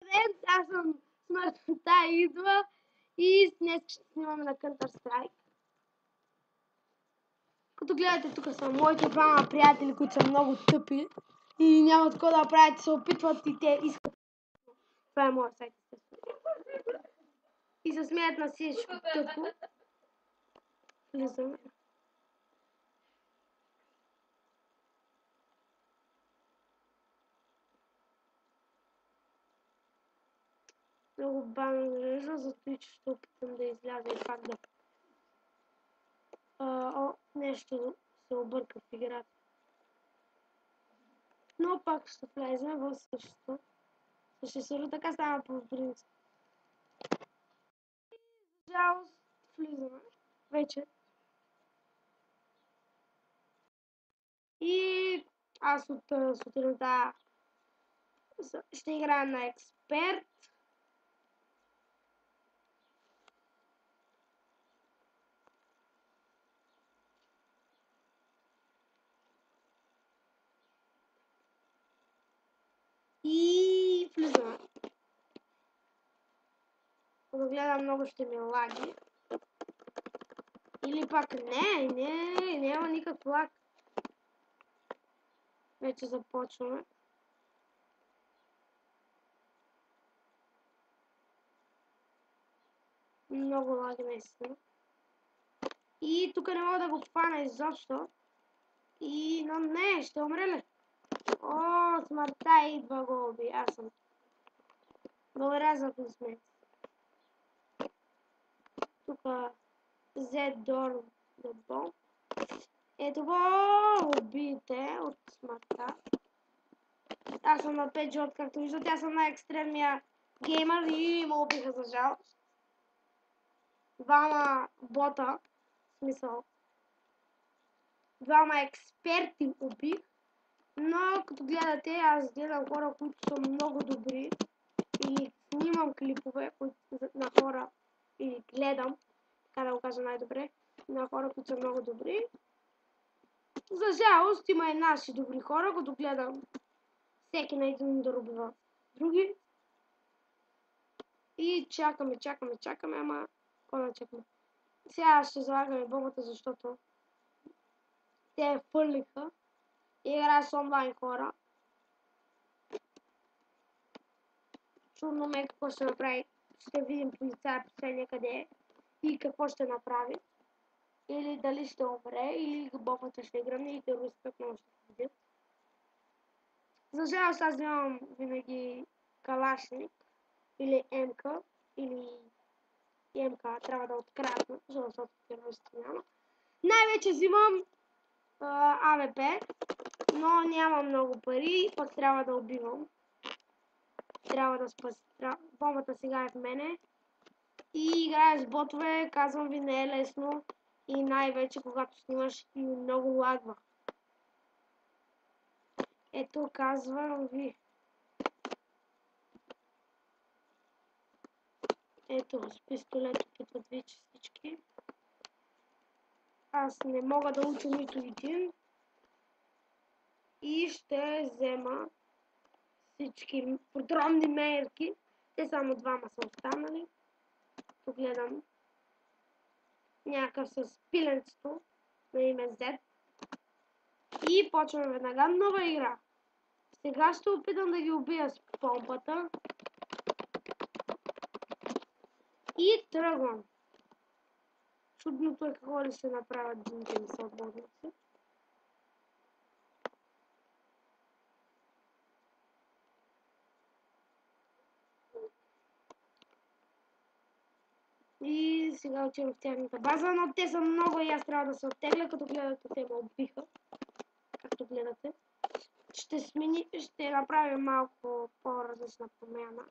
Привет, аз съм Смъртта идва и днес ще снимаме на Counter-Strike. Като гледате, тук са моите двама приятели, които са много тъпи и нямат какво да правят, се опитват и те искат. Това е моят сайт. И се смеят на всичко тъпо. Влизаме. Много бавно влиза, зато и че ще опитам да изляза и пак да... нещо се обърка в играта. Но пак ще влезем в същото. Съществува, така става по принцип. За жалост влизаме вече. И аз от сутринта ще играя на експерт. И влизаме. Като гледам, много ще ми лаги. Или пак няма никакъв лаг. Вече започваме. Много лаги наистина. И тук не мога да го хвана изобщо. Но не, ще умре ли? О, смъртта идва, го уби. Аз съм. Благодаря за късмет. Тук Z-Door the Bomb. Ето го, убийте от смъртта. Аз съм на 5 жот, както виждате, аз съм на екстремния геймър и ме убиха за жалост. Двама бота, в смисъл. Двама експерти убих. Но като гледате, аз гледам хора, които са много добри. И снимам клипове на хора. И гледам, така да го кажа най-добре, на хора, които са много добри. За жалост има и наши добри хора, като гледам всеки на един да убива други. И чакаме, ама какво да чакаме. Сега ще залагаме бомбата, защото те я фърлиха. И играя с онлайн хора. Чудно ме какво ще направи. Ще видим полицая последния къде е и какво ще направи. Или дали ще умре, или бомбата ще гръмне и терористите отново ще видят. За жалост аз нямам винаги калашник или МК, или МК трябва да открадна, защото терористите няма. Най-вече взимам АВП, но нямам много пари, пък трябва да убивам. Трябва да спася. Бомбата сега е в мене. И играя с ботове, казвам ви, не е лесно. И най-вече когато снимаш и много лагва. Ето, казвам ви. Ето, с пистолет опитват вече всички. Аз не мога да уча нито един. И ще взема всички подробни мерки. Те само двама са останали. Погледам някакъв с пиленцето на име Z. И почваме веднага нова игра. Сега ще опитам да ги убия с помпата. И тръгвам. Чудното е какво ли ще направят другите ми съотборници. И сега отивам в тяхната база, но те са много и аз трябва да се оттегля, като гледате, те ме убиха. Както гледате. Ще направим малко по-различна промяна.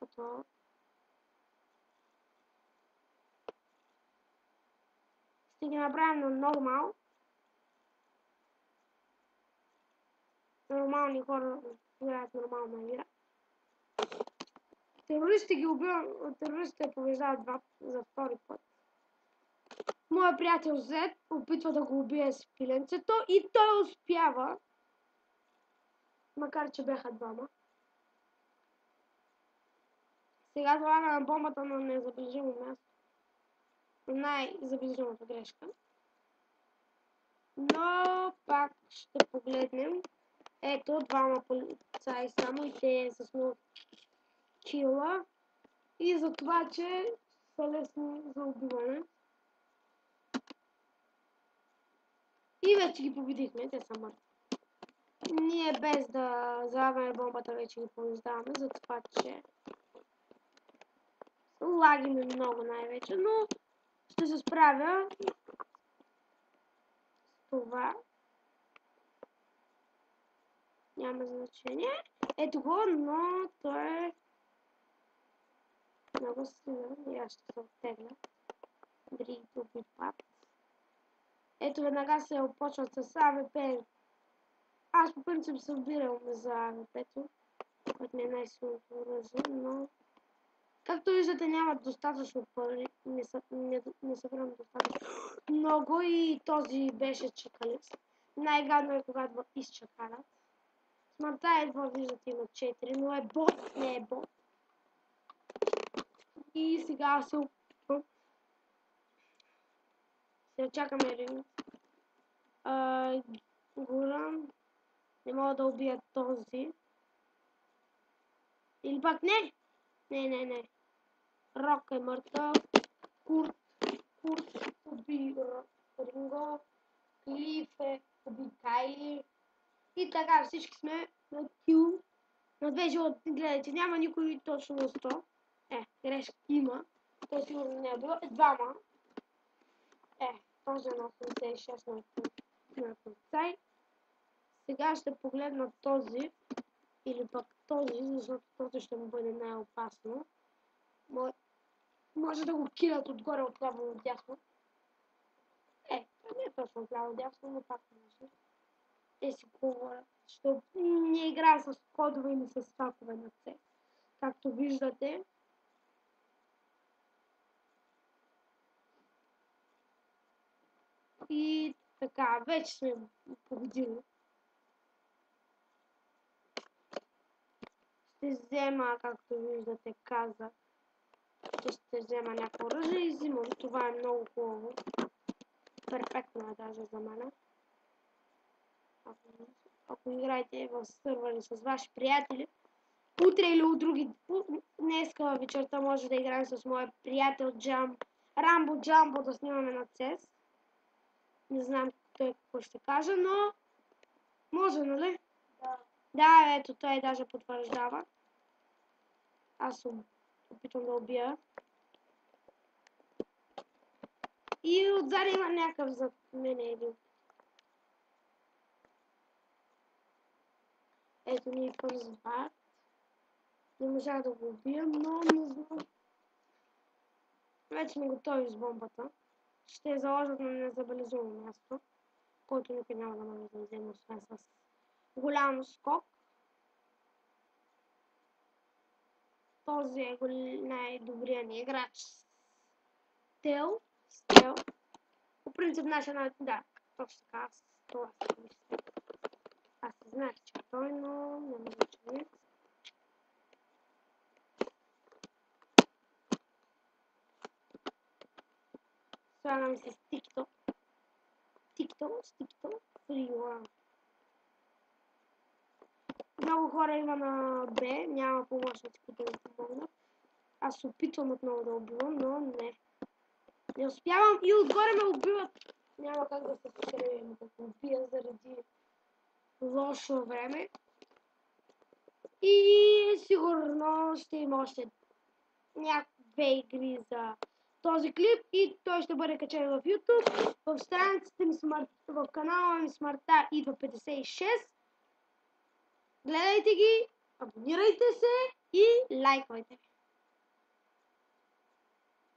Като ще ги направим на нормал. Нормални хора играят нормална игра. Терористите ги убиват, терористите побеждават за втори път. Моя приятел Z опитва да го убие с пиленцето и той успява. Макар че бяха двама. Сега залага на бомбата на незабележимо място. Най-забележимата грешка. Но пак ще погледнем. Ето, двама полицаи само и те с много кила. И за това, че са лесни за убиване. И вече ги победихме, те са мъртви. Ние без да залагаме бомбата вече ги побеждаваме, за това, че лагиме много най-вече, но ще се справя с това. Няма значение. Ето го, но той е много силен и аз ще се оттегля. Другите опитват. Ето веднага се опочват с АВП. Аз по принцип се отбирам за АВП-то, което ми е най-силното оръжие, но както виждате нямат достатъчно пари, не събирам достатъчно много и този беше чакалист. Най-гадно е когато изчакалят. Смъртта едва виждате има 4, но е бот, не е бот. И сега се опитвам. Сега чакаме един. Горан. Не мога да убия този. Или пак не. Не. Рок е мъртъв. Курт уби Ринго. Клиф е уби Кайли. И така всички сме на кил. На 2 животи. Гледайте, няма никой точно на 100. Грешка има. Той сигурно не е било. Двама. Този на 86 на полицай. Сега ще погледна този. Или пък този, защото този ще му бъде най-опасно. Може да го килят отгоре, отляво и отдясно. Не е точно отляво отдясно, но пак може. Те си говорят. Защото не играя с кодове или с факове на C. Както виждате. И така, вече сме победили. Ще взема, както виждате, каза, че ще взема някакво оръжие и взимам. Това е много хубаво. Перфектно е даже за мен. Ако играете в сървъри с ваши приятели, утре или от други, днеска вечерта може да играем с моя приятел Рамбо Джамбо да снимаме на CES. Не знам той какво ще каже, но може, нали? Да, ето той даже потвърждава. Аз опитвам да убия. И отзади има някакъв зад мене един. Ето ни фърст бар. Не можах да го убия, но не знам. Вече сме готови с бомбата. Ще я заложат на незабележимо място, който никой няма да може да вземе, освен с голям скок. Този е най-добрият ни играч. Стел. По принцип наша да, точно така, това се мисля. Аз не знаех, че той, но няма значение. Слагам се с TikTok. Фрила. Много хора има на Б, няма помощници, които да помогнат. Аз се опитвам отново да убивам, но не. Не успявам и отгоре ме убиват. Няма как да се спечелим да се убия заради лошо време. И сигурно ще има още някакви игри за този клип и той ще бъде качен в YouTube. В страницата ми в канала ми Смъртта идва 56. Гледайте ги, абонирайте се и лайквайте.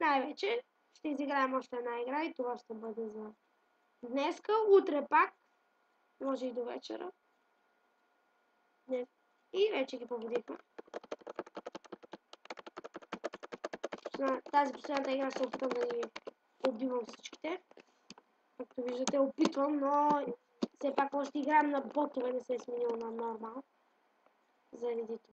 Най-вече ще изиграем още една игра и това ще бъде за днеска. Утре пак, може и до вечера. И вече ги победихме. Тази последната игра се опитвам да ги убивам всичките. Както виждате, опитвам, но все пак още играем на ботове, не се е сменил на нормал. Заради това.